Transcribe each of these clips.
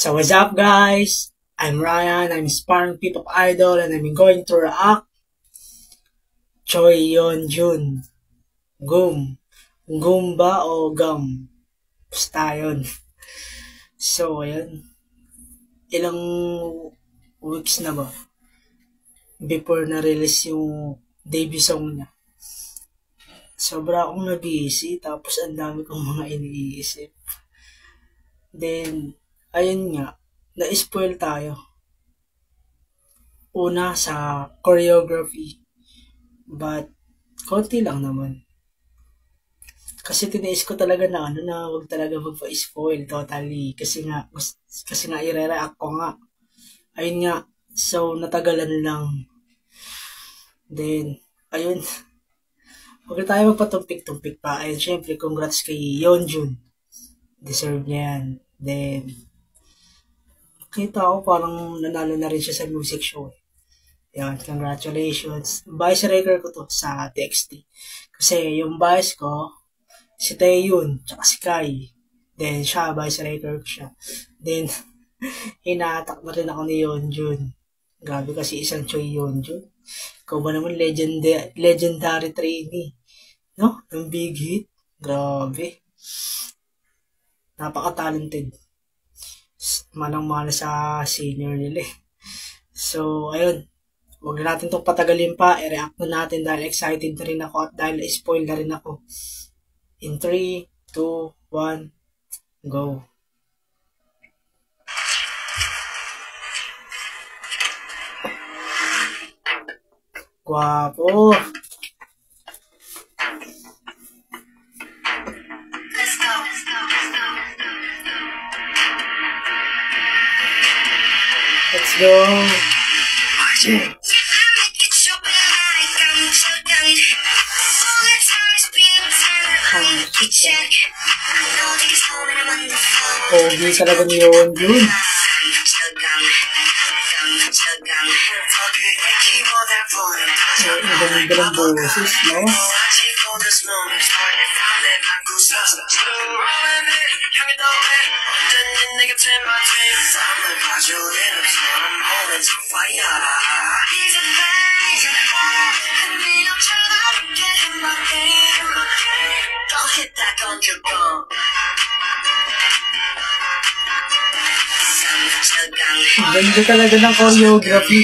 So what's up guys? I'm Ryan, I'm aspiring P-pop idol and I'm going to react Choi Yeonjun. Gum. Gum ba o gum? Basta yun. So ayun. Ilang weeks na ba? Before na-release yung debut song niya. Sobra akong na-busy tapos ang dami kong mga iniisip. Then, ayun nga, na-spoil tayo. Una sa choreography, but konti lang naman. Kasi tiniis ko talaga na wag talaga magpa-spoil totally. Kasi nga i-react ko nga. Ayun nga, so natagalan lang. Then, ayun, huwag na tayo magpatumpik-tumpik pa. Ayun, syempre, congrats kay Yeonjun. Deserve niya yan. Then, kita ko parang nanalo na rin siya sa music show. Yan, congratulations. Bias record ko to sa TXT. Kasi yung bias ko, si Taeyun, tsaka si Kai. Then, siya, bias record ko siya. Then, hinatak na rin ako ni Yeonjun. Grabe kasi isang Choi Yeonjun. Ikaw ba naman legendary trainee? No? Yung big hit. Grabe. Napaka-talented. Manang-mana sa senior nila eh. So, ayun. Huwag na natin itong patagalin pa. I-react na natin dahil excited na rin ako at dahil spoil na rin ako. In 3, 2, 1, go. Guwapo. Let's go. Pogi talaga ni Yeonjun. Ang ganda ng boses, no? Ganda talaga ng choreography.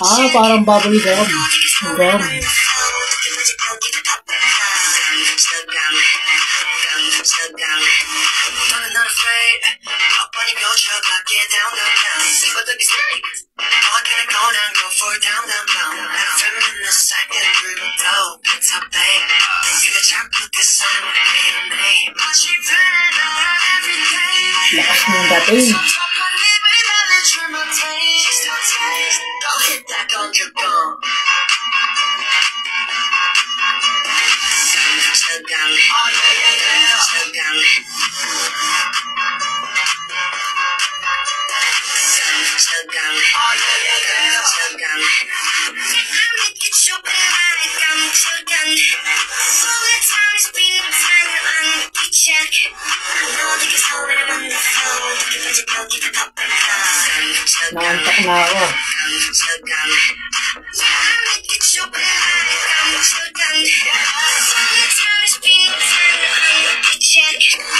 Mas parang bubble gum. Gum. Lakas ng dating. Naantak na ako.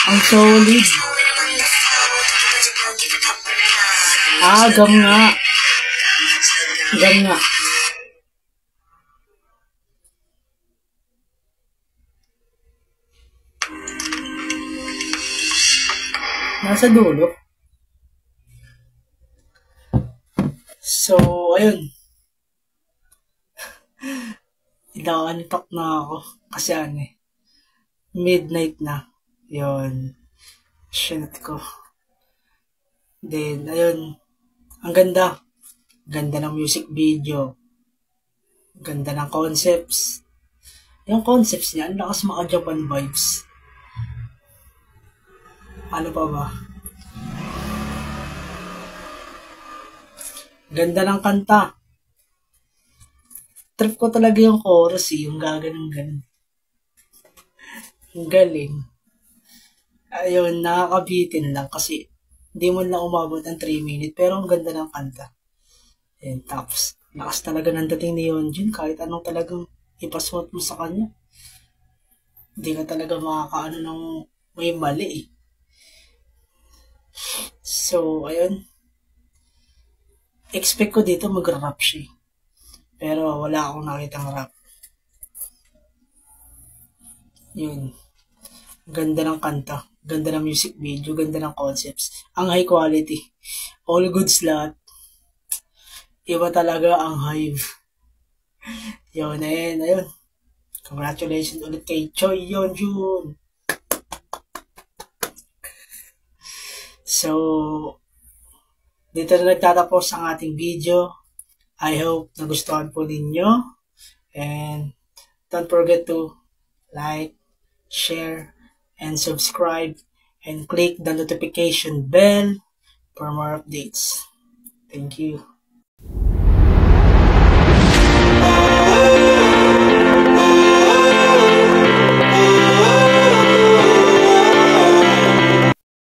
Ang solid. Gam nga. Gam nga. Nasa dulo. So, ayun. Inaantok na ako. Kasi midnight na. Yun. Shit ko. Then, ayun. Ang ganda. Ganda ng music video. Ganda ng concepts. Yung concepts niya, ang lakas maka-Japan vibes. Ano pa ba? Ganda ng kanta. Trip ko talaga yung chorus yung gaganon-ganon. Ang galing. Ayun, nakakabitin lang kasi hindi mo lang umabot ng 3 minutes pero ang ganda ng kanta. And tapos, lakas talaga ng dating ni Yeonjun kahit anong talagang ipaswat mo sa kanya. Hindi ka talaga makakaano ng may mali eh. So, ayun. Expect ko dito mag-rap siya. Pero wala akong nakitang rap. Yun. Ganda ng kanta. Ganda ng music video. Ganda ng concepts. Ang high quality. All goods lahat. Iba talaga ang Hive. Yun, ayun. Congratulations ulit kay Choi Yeonjun. So, dito na nagtatapos ang ating video. I hope nagustuhan po ninyo. And don't forget to like, share, and subscribe. And click the notification bell for more updates. Thank you.